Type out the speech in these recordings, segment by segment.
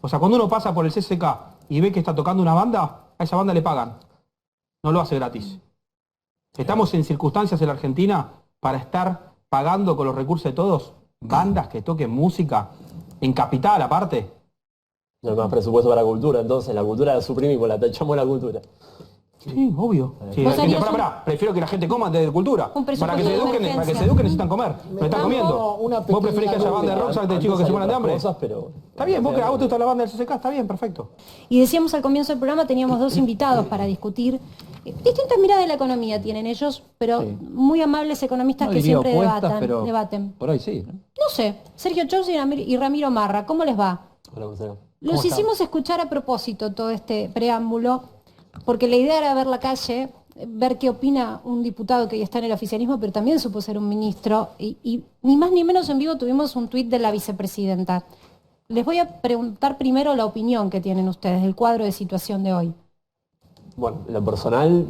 O sea, cuando uno pasa por el CCK y ve que está tocando una banda, a esa banda le pagan. No lo hace gratis. Estamos en circunstancias en la Argentina para estar pagando con los recursos de todos bandas que toquen música en capital aparte. No hay más presupuesto para cultura, entonces la cultura la suprimimos, la tachamos la cultura. Sí, obvio. Sí, la gente, prefiero que la gente coma de cultura. Para que se eduquen necesitan comer. No están comiendo. ¿Vos preferís que haya banda de rock, sabes de chicos que se mueran de hambre? Está bien, vos que a vos te gusta la banda del CCK, está bien, perfecto. Y decíamos al comienzo del programa, teníamos dos invitados para discutir. Distintas miradas de la economía tienen ellos, pero muy amables economistas que siempre debaten. Por ahí sí, ¿no? No sé, Sergio Chous y Ramiro Marra, ¿cómo les va? Hola, Gonzalo. Los hicimos escuchar a propósito todo este preámbulo, porque la idea era ver la calle, ver qué opina un diputado que ya está en el oficialismo, pero también supo ser un ministro, y ni más ni menos en vivo tuvimos un tuit de la vicepresidenta. Les voy a preguntar primero la opinión que tienen ustedes del cuadro de situación de hoy. Bueno, en lo personal,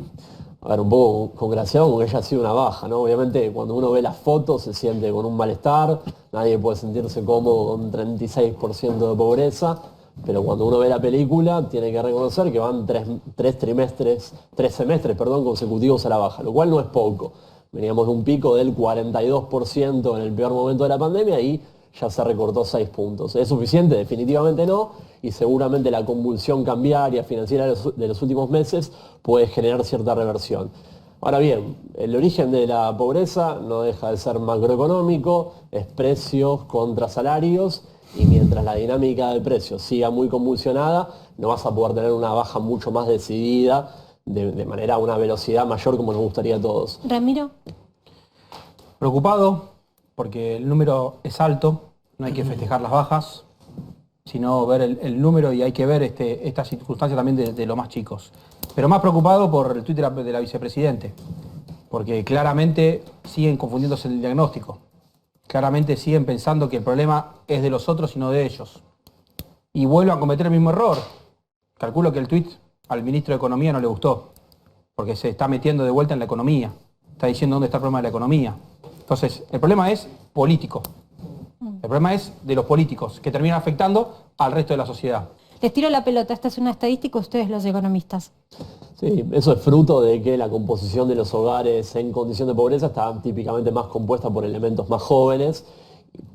a ver, un poco congraciado con que haya sido una baja, ¿no? Obviamente cuando uno ve las fotos se siente con un malestar, nadie puede sentirse cómodo con 36% de pobreza, pero cuando uno ve la película tiene que reconocer que van tres semestres consecutivos a la baja, lo cual no es poco. Veníamos de un pico del 42% en el peor momento de la pandemia y ya se recortó 6 puntos. ¿Es suficiente? Definitivamente no, y seguramente la convulsión cambiaria financiera de los últimos meses puede generar cierta reversión. Ahora bien, el origen de la pobreza no deja de ser macroeconómico, es precios contra salarios, y mientras la dinámica de precios siga muy convulsionada, no vas a poder tener una baja mucho más decidida, de manera a una velocidad mayor como nos gustaría a todos. Ramiro. Preocupado, porque el número es alto, no hay que festejar las bajas, sino ver el número, y hay que ver esta circunstancia también de los más chicos. Pero más preocupado por el tuit de la vicepresidente, porque claramente siguen confundiéndose el diagnóstico. Claramente siguen pensando que el problema es de los otros y no de ellos. Y vuelven a cometer el mismo error. Calculo que el tuit al ministro de Economía no le gustó, porque se está metiendo de vuelta en la economía. Está diciendo dónde está el problema de la economía. Entonces, el problema es político. El problema es de los políticos, que terminan afectando al resto de la sociedad. Les tiro la pelota, esta es una estadística, ustedes los economistas. Sí, eso es fruto de que la composición de los hogares en condición de pobreza está típicamente más compuesta por elementos más jóvenes,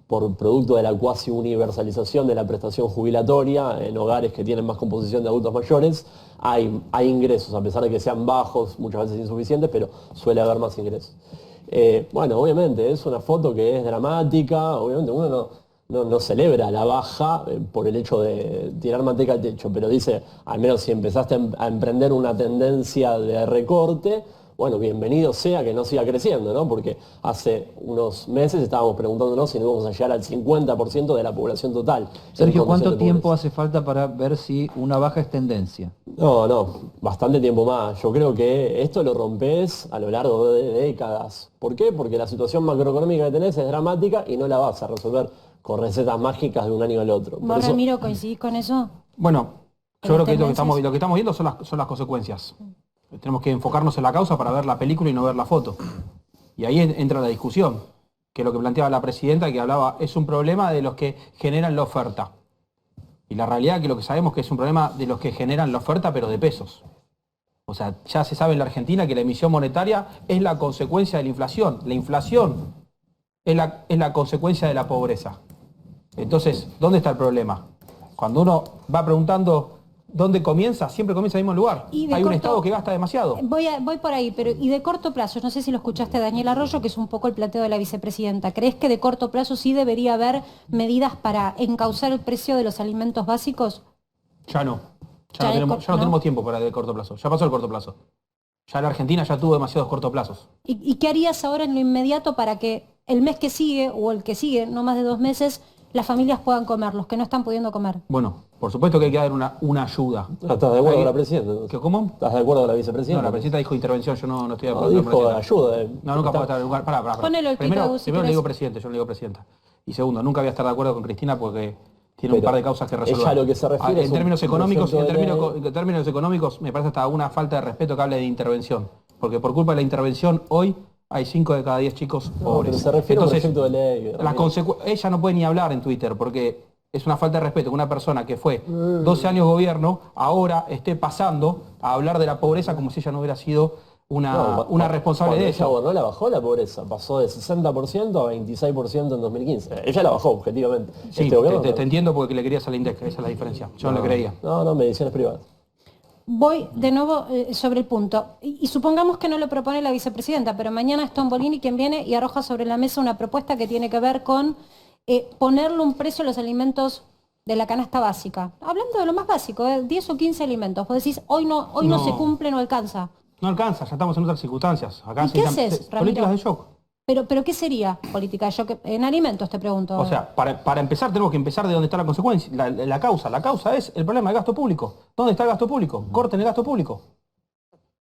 por producto de la cuasi universalización de la prestación jubilatoria en hogares que tienen más composición de adultos mayores. Hay ingresos, a pesar de que sean bajos, muchas veces insuficientes, pero suele haber más ingresos. Bueno, obviamente es una foto que es dramática, obviamente uno no celebra la baja por el hecho de tirar manteca al techo, pero dice, al menos si empezaste a emprender una tendencia de recorte, bueno, bienvenido sea que no siga creciendo, ¿no? Porque hace unos meses estábamos preguntándonos si no íbamos a llegar al 50% de la población total. Sergio, ¿cuánto tiempo hace falta para ver si una baja es tendencia? No, bastante tiempo más. Yo creo que esto lo rompes a lo largo de décadas. ¿Por qué? Porque la situación macroeconómica que tenés es dramática y no la vas a resolver con recetas mágicas de un año al otro. ¿Vos, Ramiro, coincidís con eso? Bueno, yo creo que lo que estamos viendo son las consecuencias. Tenemos que enfocarnos en la causa para ver la película y no ver la foto. Y ahí entra la discusión, que es lo que planteaba la presidenta, que hablaba, es un problema de los que generan la oferta. Y la realidad es que lo que sabemos que es un problema de los que generan la oferta, pero de pesos. O sea, ya se sabe en la Argentina que la emisión monetaria es la consecuencia de la inflación. La inflación es la consecuencia de la pobreza. Entonces, ¿dónde está el problema? Cuando uno va preguntando dónde comienza, siempre comienza en el mismo lugar. Hay un Estado que gasta demasiado. Voy por ahí, pero y de corto plazo, no sé si lo escuchaste a Daniel Arroyo, que es un poco el planteo de la vicepresidenta. ¿Crees que de corto plazo sí debería haber medidas para encauzar el precio de los alimentos básicos? Ya no. Ya no tenemos tiempo para de corto plazo. Ya pasó el corto plazo. Ya la Argentina ya tuvo demasiados cortos plazos. ¿Y qué harías ahora en lo inmediato para que el mes que sigue, o el que sigue, no más de 2 meses, las familias puedan comer, los que no están pudiendo comer? Bueno, por supuesto que hay que dar una ayuda. ¿Estás de acuerdo con la presidenta? ¿Cómo? ¿Estás de acuerdo con la vicepresidenta? No, la presidenta dijo intervención, yo no estoy de No, acuerdo. dijo ayuda. No, nunca puedo estar en lugar. Pará. Ponelo el Primero si le querés. digo presidente, yo no le digo presidenta. Y segundo, nunca voy a estar de acuerdo con Cristina porque tiene un par de causas que resolver. Ella lo que se refiere en términos económicos, me parece hasta una falta de respeto que hable de intervención. Porque por culpa de la intervención hoy hay 5 de cada 10 chicos pobres. Pero se refiere a un proyecto de ley. Ella no puede ni hablar en Twitter porque Es una falta de respeto que una persona que fue 12 años de gobierno ahora esté pasando a hablar de la pobreza como si ella no hubiera sido una responsable de ella eso. gobernó, la bajó la pobreza, pasó de 60% a 26% en 2015. Ella la bajó, objetivamente. Sí, Este gobierno, te entiendo porque le querías a la INDEC, esa es la diferencia. Yo no le creía. No, mediciones privadas. Voy de nuevo sobre el punto. Y supongamos que no lo propone la vicepresidenta, pero mañana es Tombolini quien viene y arroja sobre la mesa una propuesta que tiene que ver con ponerle un precio a los alimentos de la canasta básica. Hablando de lo más básico, 10 o 15 alimentos. Vos decís, hoy no se cumple, no alcanza. No alcanza, ya estamos en otras circunstancias. Acá ¿Y qué haces, Ramiro? políticas de shock. Pero ¿qué sería política de shock? En alimentos te pregunto. O sea, para empezar tenemos que empezar de donde está la consecuencia, la causa. La causa es el problema del gasto público. ¿Dónde está el gasto público? Corten el gasto público.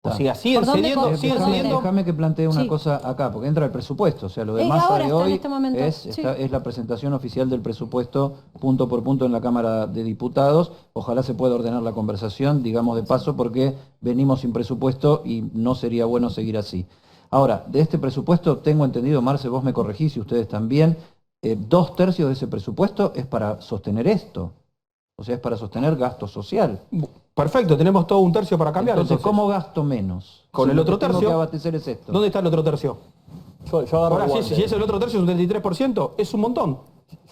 O sea, siguen cediendo. Déjame que plantee una cosa acá, porque entra el presupuesto. O sea, lo demás ahora de está en hoy este momento. es la presentación oficial del presupuesto punto por punto en la Cámara de Diputados. Ojalá se pueda ordenar la conversación, digamos de paso, porque venimos sin presupuesto y no sería bueno seguir así. Ahora, de este presupuesto, tengo entendido, Marce, vos me corregís y ustedes también, 2/3 de ese presupuesto es para sostener esto. O sea, es para sostener gasto social. Perfecto, tenemos todo un tercio para cambiar. Entonces, ¿cómo gasto menos? Con el lo otro que tengo tercio, que abastecer es esto. ¿Dónde está el otro tercio? Yo agarro Ahora, el guante. si es el otro tercio, es un 33%, es un montón.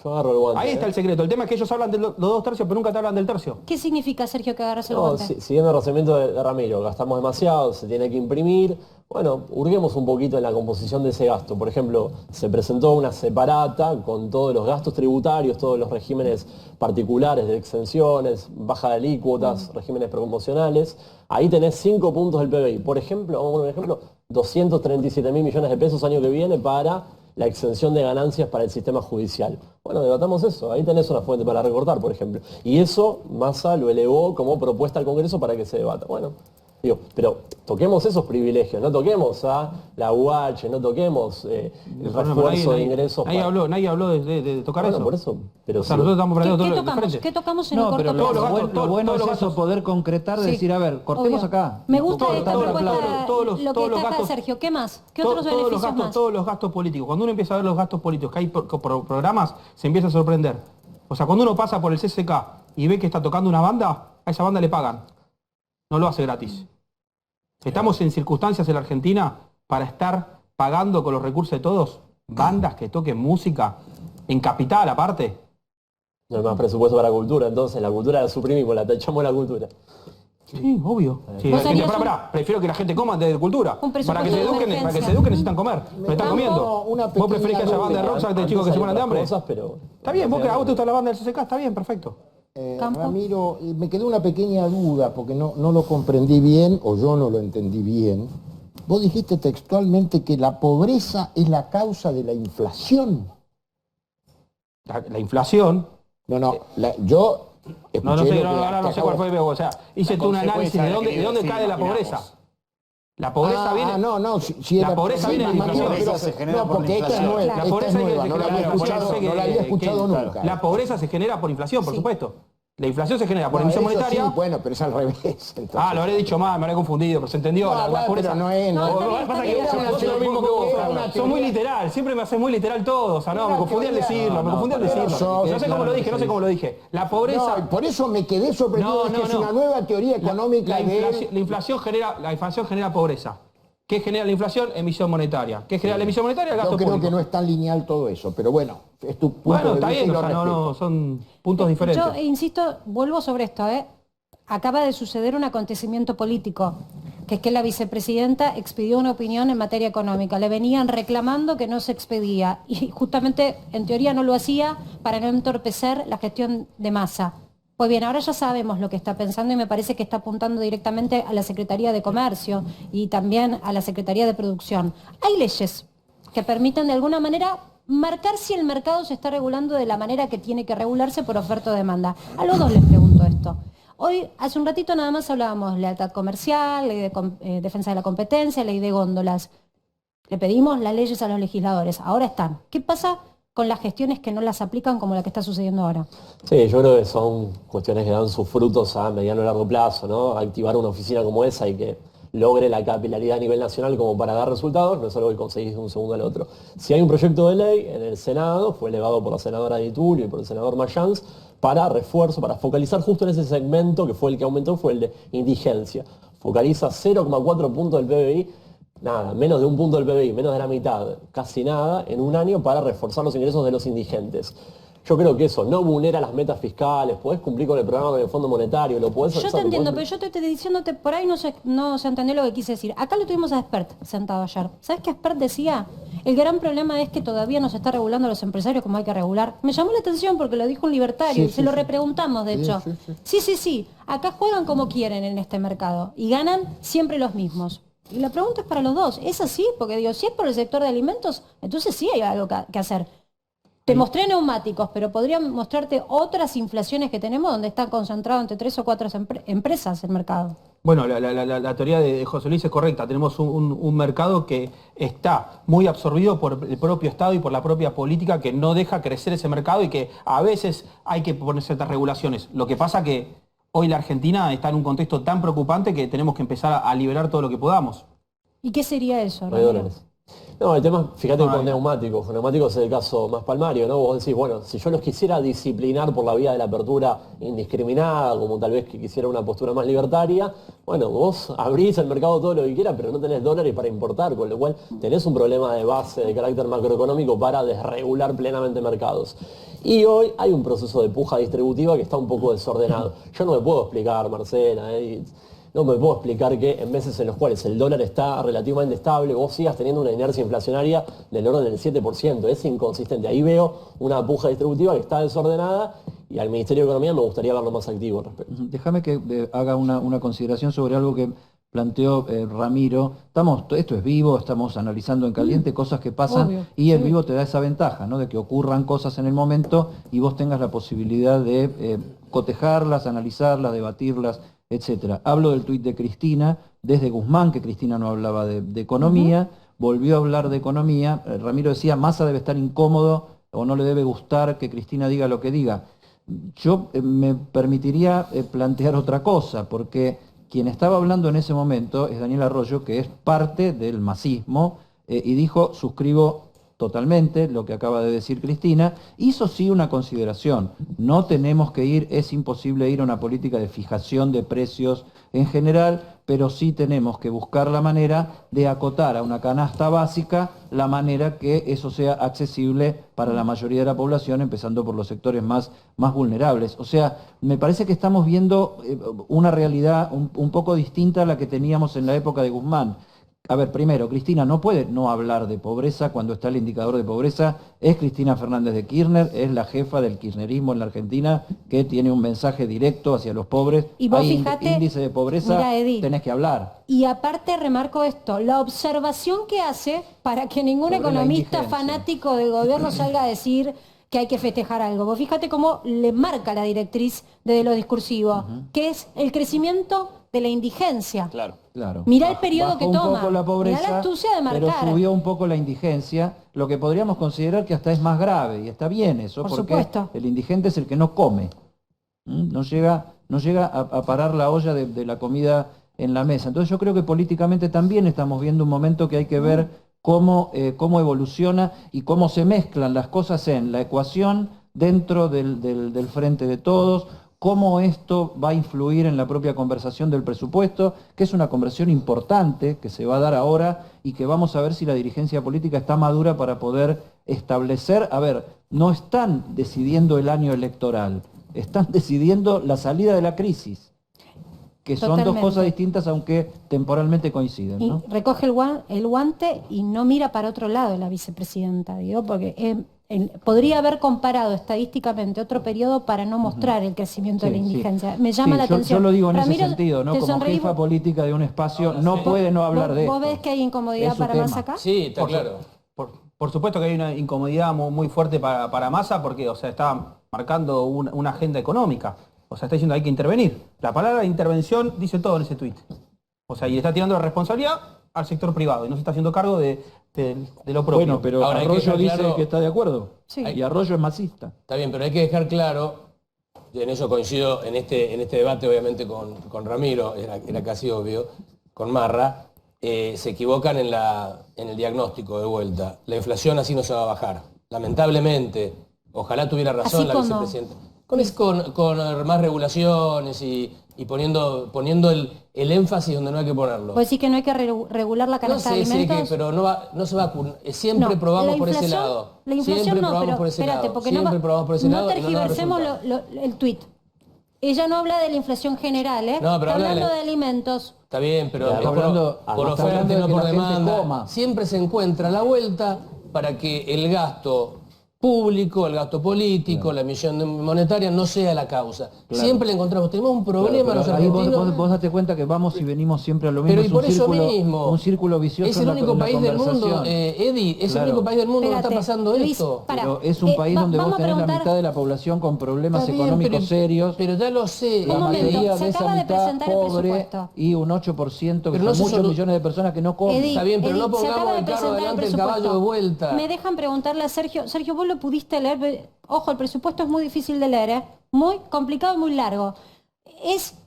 Yo agarro el guante. Ahí está el secreto. El tema es que ellos hablan de los 2 tercios, pero nunca te hablan del tercio. ¿Qué significa, Sergio, que agarras el No, guante? siguiendo el razonamiento de Ramiro, gastamos demasiado, se tiene que imprimir. Bueno, hurguemos un poquito en la composición de ese gasto. Por ejemplo, se presentó una separata con todos los gastos tributarios, todos los regímenes particulares de exenciones, baja de alícuotas, regímenes promocionales. Ahí tenés 5 puntos del PBI. Por ejemplo, vamos a poner un ejemplo, 237.000 millones de pesos año que viene para la exención de ganancias para el sistema judicial. Bueno, debatamos eso. Ahí tenés una fuente para recortar, por ejemplo. Y eso Massa lo elevó como propuesta al Congreso para que se debata. Bueno, digo, pero toquemos esos privilegios, no toquemos a la UH, no toquemos el refuerzo de ingresos. Nadie habló de tocar Bueno, eso. por eso. Pero O sea, si nosotros estamos planteando todo ¿Qué lo de tocamos? frente. ¿Qué tocamos en el No, corto pero plazo? lo bueno es eso, poder concretar, de Sí. decir, a ver, cortemos Obvio. acá. Me gusta Todo- esta todo- propuesta, todos los- lo todos que los está acá, gastos- Sergio. ¿Qué más? ¿Qué otros beneficios más? Todos los gastos políticos. Cuando uno empieza a ver los gastos políticos que hay por programas, se empieza a sorprender. O sea, cuando uno pasa por el CCK y ve que está tocando una banda, a esa banda le pagan. No lo hace gratis. Estamos en circunstancias en la Argentina para estar pagando con los recursos de todos bandas que toquen música en capital aparte. no hay más presupuesto para cultura, entonces la cultura la suprimimos, la tachamos la cultura. Sí, obvio. Sí, ¿Vos harías prefiero que la gente coma de cultura. Un Para que presupuesto se de eduquen, emergencia. para que se eduquen necesitan comer. No están No, comiendo. una ¿Vos preferís que haya pequeña banda de rock Antes de chicos que se hay mueran de otras hambre? cosas, pero- Está bien, vos que a vos te gusta la banda del CCK, está bien, perfecto. Campo. Ramiro, me quedó una pequeña duda porque no lo comprendí bien o yo no lo entendí bien. Vos dijiste textualmente que la pobreza es la causa de la inflación. La inflación. Yo escuché No sé, lo que ahora no sé cuál fue, o sea, hice tú un análisis de dónde cae la pobreza. La pobreza viene. Si La pobreza viene de la inflación. pero- Se genera no, por porque esta es inflación. nueva, La esta pobreza es que nueva, se no la genera había por escuchado, inflación, no la había escuchado nunca. La pobreza se genera por inflación, por Sí. supuesto. La inflación se genera por No, emisión eso monetaria. sí, bueno, pero es al revés. entonces. Lo habré dicho mal, me habré confundido, pero se entendió. No, la bueno, pobreza. pero no es, No, no. está bien, Pasa está que bien. vos Era sos lo mismo que vos, era una sos muy teoría. literal, siempre me haces muy literal todo, o sea, no, me confundí al decirlo, me confundí al pero decirlo. sos- No sé cómo lo dije, no sé cómo lo dije. La pobreza. No, por eso me quedé sorprendido de que es una nueva teoría económica La inflación genera pobreza. ¿Qué genera la inflación? Emisión monetaria. ¿Qué genera la emisión monetaria? El gasto Yo creo público. que no es tan lineal todo eso, pero bueno, es tu punto Bueno, de está vista bien, y lo o sea, no, respeto. son puntos diferentes. Yo insisto, vuelvo sobre esto, acaba de suceder un acontecimiento político, que es que la vicepresidenta expidió una opinión en materia económica. Le venían reclamando que no se expedía y justamente en teoría no lo hacía para no entorpecer la gestión de Massa. Pues bien, ahora ya sabemos lo que está pensando y me parece que está apuntando directamente a la Secretaría de Comercio y también a la Secretaría de Producción. Hay leyes que permiten de alguna manera marcar si el mercado se está regulando de la manera que tiene que regularse por oferta o demanda. A los dos les pregunto esto. Hoy, hace un ratito nada más hablábamos de lealtad comercial, ley de defensa de la competencia, ley de góndolas. Le pedimos las leyes a los legisladores, ahora están. ¿Qué pasa con las gestiones que no las aplican como la que está sucediendo ahora? Sí, yo creo que son cuestiones que dan sus frutos a mediano y largo plazo, ¿no? Activar una oficina como esa y que logre la capilaridad a nivel nacional como para dar resultados, no es algo que conseguís de un segundo al otro. Si hay un proyecto de ley en el Senado, fue elevado por la senadora Di Tulio y por el senador Mayans, para refuerzo, para focalizar justo en ese segmento que fue el que aumentó, fue el de indigencia. Focaliza 0,4 puntos del PBI, nada, menos de un punto del PBI, menos de la mitad, casi nada, en un año para reforzar los ingresos de los indigentes. Yo creo que eso no vulnera las metas fiscales, podés cumplir con el programa del Fondo Monetario, lo podés... Yo te entiendo, pero yo te estoy diciéndote, por ahí no se entendió lo que quise decir. Acá lo tuvimos a Spert sentado ayer. ¿Sabes qué Spert decía? El gran problema es que todavía no se está regulando a los empresarios como hay que regular. Me llamó la atención porque lo dijo un libertario y se lo repreguntamos, de hecho. Sí. Acá juegan como quieren en este mercado y ganan siempre los mismos. Y la pregunta es para los dos. ¿Es así? Porque digo, si es por el sector de alimentos, entonces sí hay algo que hacer. Te mostré neumáticos, pero podrían mostrarte otras inflaciones que tenemos donde está concentrado entre 3 o 4 empresas el mercado. Bueno, la teoría de José Luis es correcta. Tenemos un mercado que está muy absorbido por el propio Estado y por la propia política que no deja crecer ese mercado y que a veces hay que poner ciertas regulaciones. Lo que pasa que hoy la Argentina está en un contexto tan preocupante que tenemos que empezar a liberar todo lo que podamos. ¿Y qué sería eso, Ramiro? No, el tema, fíjate con neumáticos. Con neumáticos es el caso más palmario, ¿no? Vos decís, bueno, si yo los quisiera disciplinar por la vía de la apertura indiscriminada, como tal vez que quisiera una postura más libertaria, bueno, vos abrís el mercado todo lo que quieras, pero no tenés dólares para importar, con lo cual tenés un problema de base, de carácter macroeconómico para desregular plenamente mercados. Y hoy hay un proceso de puja distributiva que está un poco desordenado. Yo no me puedo explicar, Marcela, no me puedo explicar que en meses en los cuales el dólar está relativamente estable, vos sigas teniendo una inercia inflacionaria del orden del 7%. Es inconsistente. Ahí veo una puja distributiva que está desordenada y al Ministerio de Economía me gustaría verlo más activo al respecto. Déjame que haga una consideración sobre algo que planteó Ramiro. Esto es vivo, estamos analizando en caliente cosas que pasan. Obvio, y el vivo te da esa ventaja, ¿no? De que ocurran cosas en el momento y vos tengas la posibilidad de cotejarlas, analizarlas, debatirlas, etcétera. Hablo del tuit de Cristina, desde Guzmán, que Cristina no hablaba de economía, volvió a hablar de economía. Ramiro decía, Massa debe estar incómodo o no le debe gustar que Cristina diga lo que diga. Yo me permitiría plantear otra cosa, porque quien estaba hablando en ese momento es Daniel Arroyo, que es parte del masismo, y dijo, suscribo totalmente lo que acaba de decir Cristina. Hizo sí una consideración: no tenemos que ir, es imposible ir a una política de fijación de precios en general, pero sí tenemos que buscar la manera de acotar a una canasta básica la manera que eso sea accesible para la mayoría de la población, empezando por los sectores más vulnerables. O sea, me parece que estamos viendo una realidad un poco distinta a la que teníamos en la época de Guzmán. A ver, primero, Cristina no puede no hablar de pobreza cuando está el indicador de pobreza. Es Cristina Fernández de Kirchner, es la jefa del kirchnerismo en la Argentina, que tiene un mensaje directo hacia los pobres. Y vos hay fijate, índice de pobreza, mira, Eddie, tenés que hablar. Y aparte remarco esto, la observación que hace para que ningún Sobre economista la indigencia. fanático del gobierno salga a decir que hay que festejar algo. Vos fíjate cómo le marca la directriz de lo discursivo, que es el crecimiento de la indigencia. Claro. Claro. Mirá el periodo Bajó que un toma. poco la pobreza, Mirá la astucia de pero marcar. subió un poco la indigencia, lo que podríamos considerar que hasta es más grave, y está bien eso, Por porque supuesto. el indigente es el que no come. No llega a parar la olla de la comida en la mesa. Entonces yo creo que políticamente también estamos viendo un momento que hay que ver cómo evoluciona y cómo se mezclan las cosas en la ecuación dentro del frente de todos, cómo esto va a influir en la propia conversación del presupuesto, que es una conversación importante que se va a dar ahora y que vamos a ver si la dirigencia política está madura para poder establecer. A ver, no están decidiendo el año electoral, están decidiendo la salida de la crisis, que son Totalmente. dos cosas distintas aunque temporalmente coinciden, Y ¿no? recoge el guante y no mira para otro lado la vicepresidenta, digo, porque podría haber comparado estadísticamente otro periodo para no mostrar el crecimiento de la Sí, sí. indigencia. Me llama Sí, la atención. Yo lo digo en Ramiro, ese sentido, ¿no? te Como sonreí, jefa política de un espacio, no puede no hablar de esto. ¿Vos ves que hay incomodidad Es su para tema. más acá? Sí, está claro. Por supuesto que hay una incomodidad muy fuerte para Massa porque, o sea, está marcando una agenda económica. O sea, está diciendo hay que intervenir. La palabra intervención dice todo en ese tuit. O sea, y le está tirando la responsabilidad al sector privado y no se está haciendo cargo de lo propio. Bueno, pero Ahora, hay que Arroyo dejar dice claro- que está de acuerdo. Sí. Y Arroyo es masista. Está bien, pero hay que dejar claro, y en eso coincido en este debate obviamente con Ramiro, era casi obvio, con Marra, se equivocan en el diagnóstico de vuelta. La inflación así no se va a bajar. Lamentablemente, ojalá tuviera razón Así la como. vicepresidenta. Con más regulaciones y poniendo el énfasis donde no hay que ponerlo. ¿Vos decís que no hay que regular la No canasta de sé, alimentos? pero no se va a siempre No, probamos la por ese inflación- lado. La inflación Siempre no, probamos pero por ese espérate, lado. porque Siempre no, probamos por ese no lado y no nos da tergiversemos resultado. el tuit. Ella no habla de la inflación general, ¿eh? No, pero Está habla de hablando la- de alimentos. Está bien, pero Está es hablando- por está oferta hablando y de no que por la gente demanda. coma. Siempre se encuentra la vuelta para que el gasto público, el gasto político, la emisión monetaria no sea la causa. Claro. Siempre le encontramos. Tenemos un problema Pero los ahí argentinos. vos date cuenta que vamos y venimos siempre a lo mismo. Pero y Es por eso mismo. un círculo vicioso es en el la- único en la país del mundo, conversación. Eddie, es Claro. el único país del mundo donde Espérate, está pasando Luis, esto. pará. Pero es un país donde vamos vos a tenés la preguntar- mitad de la población con problemas Está bien, económicos pero- serios. Pero ya lo sé. La Un momento, mayoría se de esa acaba de mitad presentar el pobre presupuesto. y un 8% que Pero no son se muchos solu- millones de personas que no comen. Eddie, Está bien, pero no Eddie, se pongamos acaba de el carro presentar delante del presupuesto. caballo de vuelta. Me dejan preguntarle a Sergio. Sergio, vos lo pudiste leer. Ojo, el presupuesto es muy difícil de leer, ¿eh? Muy complicado y muy largo.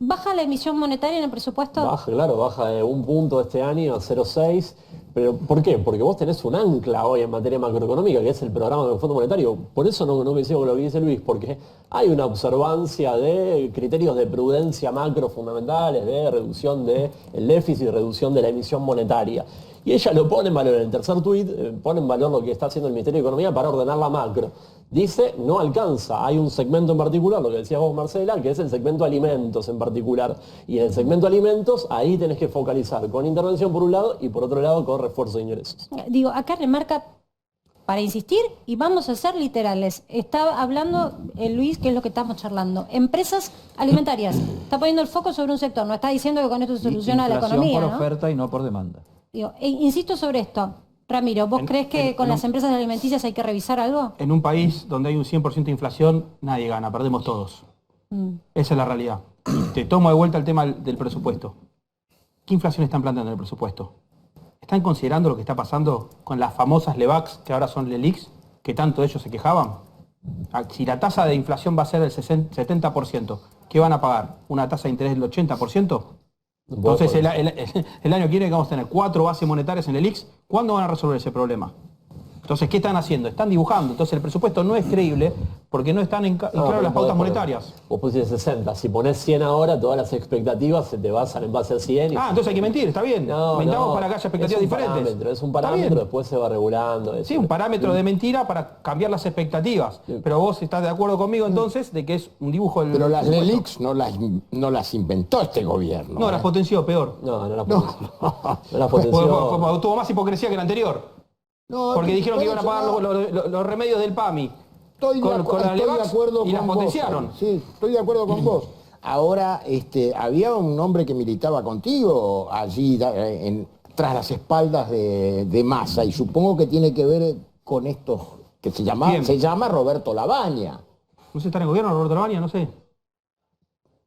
¿Baja la emisión monetaria en el presupuesto? Baja de un punto este año a 0,6. ¿Pero por qué? Porque vos tenés un ancla hoy en materia macroeconómica, que es el programa del Fondo Monetario. Por eso no coincido con lo que dice Luis, porque hay una observancia de criterios de prudencia macro fundamentales, de reducción del déficit y reducción de la emisión monetaria. Y ella lo pone en valor en el tercer tuit, pone en valor lo que está haciendo el Ministerio de Economía para ordenar la macro. Dice, no alcanza, hay un segmento en particular, lo que decías vos Marcela, que es el segmento alimentos en particular. Y en el segmento alimentos, ahí tenés que focalizar con intervención por un lado y por otro lado con refuerzo de ingresos. Digo, acá remarca, para insistir, y vamos a ser literales, está hablando Luis, que es lo que estamos charlando, empresas alimentarias, está poniendo el foco sobre un sector, no está diciendo que con esto se soluciona la Inflación economía, por ¿no? oferta y no por demanda. Digo, insisto sobre esto. Ramiro, ¿vos crees que con las empresas alimenticias hay que revisar algo? En un país donde hay un 100% de inflación, nadie gana, perdemos todos. Esa es la realidad. Te tomo de vuelta el tema del presupuesto. ¿Qué inflación están planteando en el presupuesto? ¿Están considerando lo que está pasando con las famosas LEVAX, que ahora son LELIX, que tanto ellos se quejaban? Si la tasa de inflación va a ser del 70%, ¿qué van a pagar? ¿Una tasa de interés del 80%? Entonces el año que viene vamos a tener 4 bases monetarias en el IX. ¿Cuándo van a resolver ese problema? Entonces, ¿qué están haciendo? Están dibujando. Entonces el presupuesto no es creíble porque no están en claro las pautas monetarias. Vos pusiste 60, si ponés 100 ahora, todas las expectativas se te basan en base a 100. Entonces hay que mentir, está bien. Mentamos para que haya expectativas diferentes. Es un Está parámetro, bien. después se va regulando. Sí, un parámetro de mentira para cambiar las expectativas. Pero vos estás de acuerdo conmigo entonces de que es un dibujo del Pero las presupuesto. LELIX no las inventó este gobierno. No, las potenció peor. No las potenció. No las potenció. Tuvo más hipocresía que el anterior. No, Porque dijeron que por iban a eso pagar no. los remedios del PAMI. Estoy de con la estoy de LEVAX acuerdo y las con vos. potenciaron. Sí, estoy de acuerdo con vos. Ahora, había un hombre que militaba contigo allí tras las espaldas de Massa, y supongo que tiene que ver con estos que se llama Roberto Labaña. ¿No se está en el gobierno, Roberto Labaña? No sé.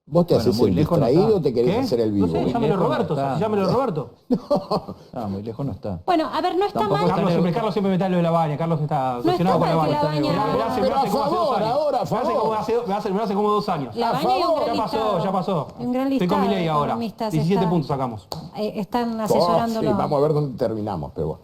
¿Vos te Bueno, haces muy el lejos no distraído está. o te querés ¿Qué? hacer el vivo? No sé, llámelo lejos no Roberto. está. Llámelo Roberto. Muy lejos no está. Bueno, a ver, no está Tampoco mal. está Carlos siempre me está lo de Labaña. Carlos está obsesionado con mal que Labaña. Labaña- Pero a favor, ahora, a favor. Me hace como 2 años. Labaña es un gran Ya pasó, listado. ya pasó. Un gran Estoy con listado Milei de ahora. economistas 17 está- puntos sacamos. Están Sí, asesorándolo. vamos a ver dónde terminamos, pero bueno.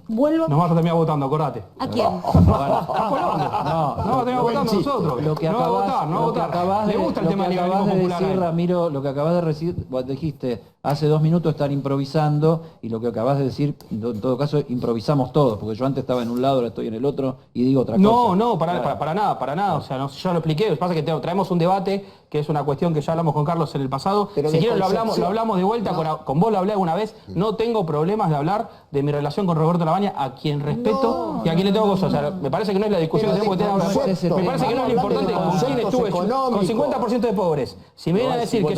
Vuelvo. Nos vas a terminar votando, acordate. ¿A quién? No, vamos a terminar votando nosotros. Lo que no va a acabas, votar, no va a lo que votar. acabas Le de, gusta el lo tema que del acabas liberalismo de popular. decir, Ramiro, lo que acabas de decir, vos dijiste hace 2 minutos están improvisando, y lo que acabas de decir, en todo caso, improvisamos todos, porque yo antes estaba en un lado, ahora estoy en el otro y digo otra cosa. No, para Claro. nada. O sea, ya lo expliqué. Lo que pasa es que traemos un debate que es una cuestión que ya hablamos con Carlos en el pasado. Pero Si de quieren lo concepción. hablamos de vuelta, con vos lo hablé alguna vez. No tengo problemas de hablar de mi relación con Roberto Labaña, a quien respeto y a quien le tengo cosas. O sea, me parece que no es la discusión Pero que tenemos que de tener. concepto. Me parece que no es lo importante Vamos a con hablar quién de estuve conceptos con 50% de pobres. Si me vienen a decir que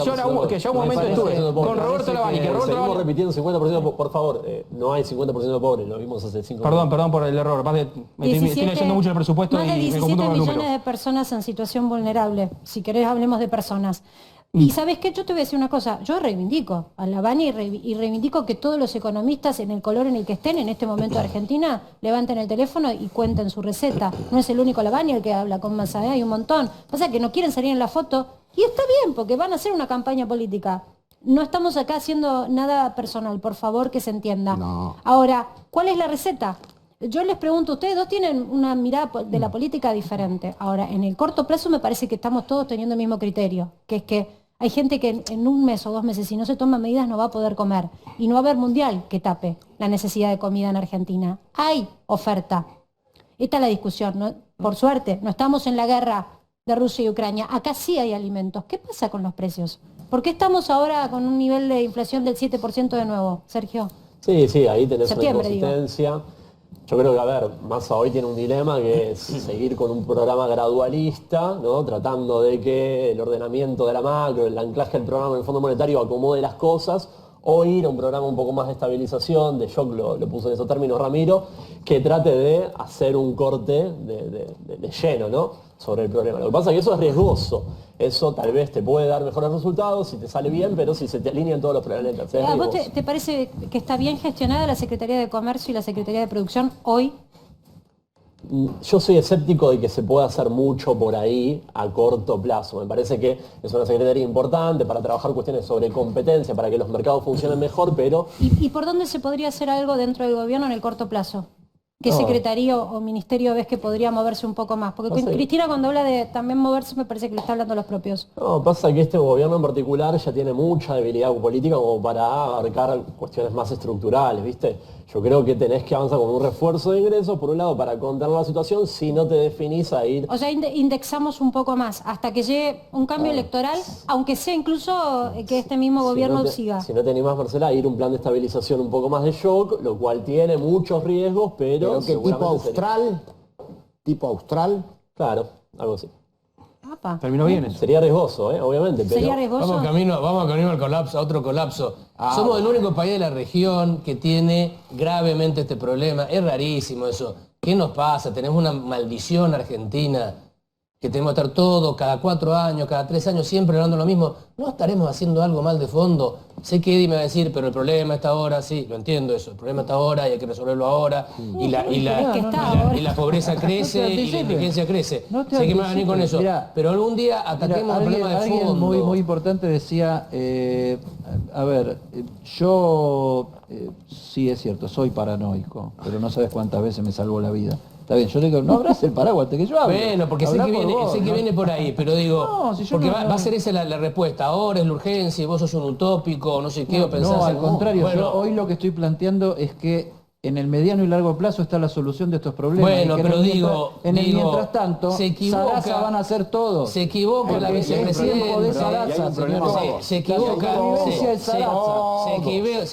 yo un momento estuve con Roberto Labaña y que Roberto Seguimos Labaña... repitiendo 50%, por favor, no hay 50% de pobres, lo vimos hace 5 Perdón por el error. Estoy leyendo mucho el presupuesto más de y me 17 confundo con los millones números. de personas en situación vulnerable. Si querés, hablemos de personas. Y ¿sabes qué? Yo te voy a decir una cosa. Yo reivindico a Labaña y reivindico que todos los economistas, en el color en el que estén en este momento de Argentina, levanten el teléfono y cuenten su receta. No es el único Labaña el que habla con Massa, hay un montón. Pasa que no quieren salir en la foto y está bien, porque van a hacer una campaña política. No estamos acá haciendo nada personal, por favor que se entienda. No. Ahora, ¿cuál es la receta? Yo les pregunto, ustedes dos tienen una mirada de la política diferente. Ahora, en el corto plazo me parece que estamos todos teniendo el mismo criterio, que es que hay gente que en un mes o 2 meses, si no se toman medidas, no va a poder comer. Y no va a haber mundial que tape la necesidad de comida en Argentina. Hay oferta. Esta es la discusión, ¿no? Por suerte, no estamos en la guerra de Rusia y Ucrania. Acá sí hay alimentos. ¿Qué pasa con los precios? ¿Por qué estamos ahora con un nivel de inflación del 7% de nuevo, Sergio? Sí, ahí tenés una Septiembre, digo. inconsistencia. Yo creo que, a ver, Massa hoy tiene un dilema que es seguir con un programa gradualista, ¿no? Tratando de que el ordenamiento de la macro, el anclaje del programa del Fondo Monetario acomode las cosas, o ir a un programa un poco más de estabilización, de shock, lo puso en esos términos Ramiro, que trate de hacer un corte de lleno, ¿no? Sobre el problema. Lo que pasa es que eso es riesgoso. Eso tal vez te puede dar mejores resultados si te sale bien, pero si se te alinean todos los planetas. ¿A vos te parece que está bien gestionada la Secretaría de Comercio y la Secretaría de Producción hoy? Yo soy escéptico de que se pueda hacer mucho por ahí a corto plazo. Me parece que es una secretaría importante para trabajar cuestiones sobre competencia, para que los mercados funcionen mejor, pero... ¿Y por dónde se podría hacer algo dentro del gobierno en el corto plazo? ¿Qué secretario o ministerio ves que podría moverse un poco más? Porque Cristina, cuando habla de también moverse, me parece que le está hablando a los propios. No, pasa que este gobierno en particular ya tiene mucha debilidad política como para abarcar cuestiones más estructurales, ¿viste? Yo creo que tenés que avanzar con un refuerzo de ingresos, por un lado, para contener la situación, si no te definís a ir... O sea, indexamos un poco más, hasta que llegue un cambio electoral, aunque sea incluso que este mismo gobierno siga. Si no te animás, Marcela, a ir un plan de estabilización un poco más de shock, lo cual tiene muchos riesgos, pero que tipo austral. Claro, algo así. Apa. Terminó bien eso. Sería riesgoso, obviamente, pero... ¿Sería riesgoso? Vamos camino al colapso, a otro colapso. Somos el único país de la región que tiene gravemente este problema. Es rarísimo eso. ¿Qué nos pasa? Tenemos una maldición argentina, que tenemos que estar todos, cada 4 años, cada 3 años, siempre hablando lo mismo. ¿No estaremos haciendo algo mal de fondo? Sé que Eddie me va a decir, pero el problema está ahora, sí, lo entiendo eso. El problema está ahora y hay que resolverlo ahora. Y la pobreza crece y la indigencia crece. Sé que me van a venir con eso. Pero algún día ataquemos el problema de alguien fondo. muy importante decía, a ver, yo sí es cierto, soy paranoico, pero no sabes cuántas veces me salvó la vida. Está bien, yo le digo, no abras el paraguas hasta que yo hable. Bueno, porque sé que viene por ahí, pero digo, porque va a ser esa la respuesta. Ahora es la urgencia y vos sos un utópico, no sé qué, o pensás... No, al contrario, bueno, yo hoy lo que estoy planteando es que en el mediano y largo plazo está la solución de estos problemas. Bueno, pero el mientras tanto, se equivoca, Sarasa van a hacer todos. Se equivoca la vicepresidenta. Se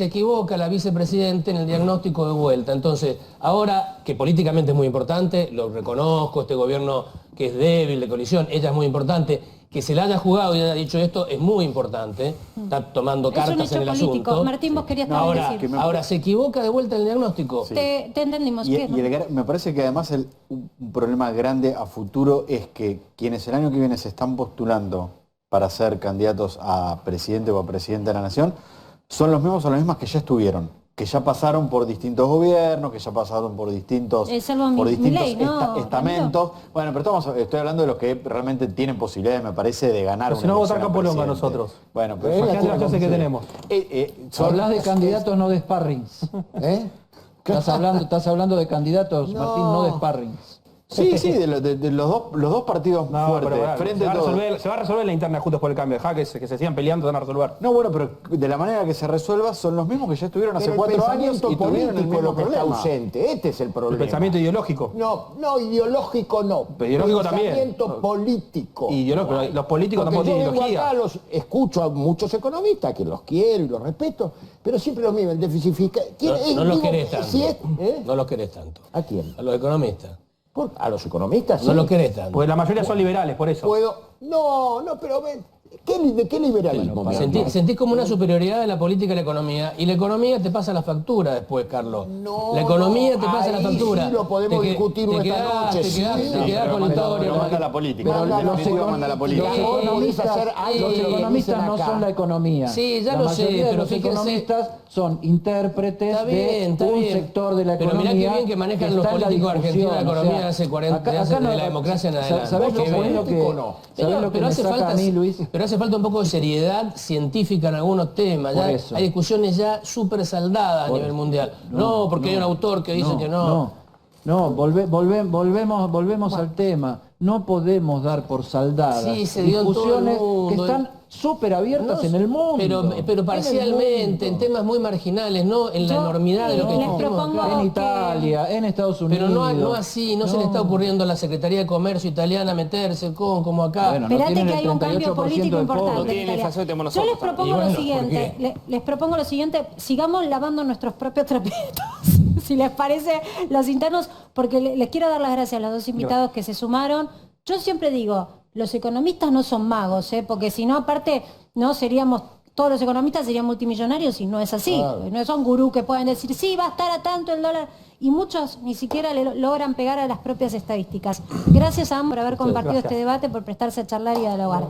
equivoca la vicepresidenta en el diagnóstico de vuelta. Entonces, ahora, que políticamente es muy importante, lo reconozco, este gobierno que es débil, de coalición, ella es muy importante. Que se la haya jugado y haya dicho esto es muy importante. Está tomando cartas en el político. asunto. Martín, vos querías también decir. Ahora, ¿se equivoca de vuelta en el diagnóstico? Sí. Te entendimos. Me parece que además un problema grande a futuro es que quienes el año que viene se están postulando para ser candidatos a presidente o a presidenta de la nación son los mismos o las mismas que ya estuvieron. Que ya pasaron por distintos gobiernos, que ya pasaron por distintos estamentos. Bueno, pero estoy hablando de los que realmente tienen posibilidades, me parece, de ganar una elección. Si no votar Capolonga nosotros. Bueno, pero imagínate la chance que tenemos. Hablas de candidatos, no de sparrings. Estás hablando de candidatos, no. Martín, no de sparrings. Sí, de los dos partidos fuertes, frente a todos. Se va a resolver la interna Juntos por el Cambio. Dejá que se sigan peleando, van a resolver. No, bueno, pero de la manera que se resuelva son los mismos que ya estuvieron hace 4 años y tuvieron el mismo problema. Ausente. Este es el problema. El pensamiento ideológico. No, ideológico no. Pero ideológico también. Pensamiento político. Ideológico. Los políticos tampoco tienen ideología. Acá escucho a muchos economistas que los quiero y los respeto, pero siempre los mismos, el déficit fiscal. No los querés tanto. No los querés tanto. ¿A quién? A los economistas. A los economistas, no lo querés tanto. Pues la mayoría son liberales, por eso. No, pero ¿de qué liberalismo? Sentís como una superioridad de la política y la economía, y la economía te pasa la factura después, Carlos. La economía te pasa la factura. Sí lo podemos discutir esta noche. Te quedás con la historia. Manda la política. Los economistas no son la economía. Sí, ya lo sé, pero los economistas son intérpretes de un sector de la economía. Pero mirá qué bien que manejan los políticos argentinos la economía hace 40 años, de la democracia en adelante. ¿Sabés lo que me saca a mí, Luis? Pero hace falta un poco de seriedad científica en algunos temas. Por Ya eso. hay discusiones ya súper saldadas a nivel mundial. No, porque hay un autor que dice que no. Volvemos al tema. No podemos dar por saldadas Sí, se dio en todo el discusiones mundo. que están súper abiertas No, en el mundo. pero parcialmente, en mundo. temas muy marginales, no en la Yo, enormidad de lo que les discutimos propongo- acá. En Italia, en Estados Unidos. Pero no así, no se le está ocurriendo a la Secretaría de Comercio italiana meterse como acá. Bueno, no Espérate tienen que el hay un cambio 38% político de importante. pobres. en tienen Italia. inflación, tenemos Yo les nosotros propongo también. lo Y bueno, ¿por siguiente, les propongo lo siguiente, sigamos lavando nuestros propios trapitos, si les parece, los internos, porque les quiero dar las gracias a los dos invitados que se sumaron. Yo siempre digo, los economistas no son magos, porque si no, aparte, no seríamos... Todos los economistas serían multimillonarios y no es así. No son gurús que pueden decir, sí, va a estar a tanto el dólar. Y muchos ni siquiera le logran pegar a las propias estadísticas. Gracias a ambos por haber compartido este debate, por prestarse a charlar y a dialogar.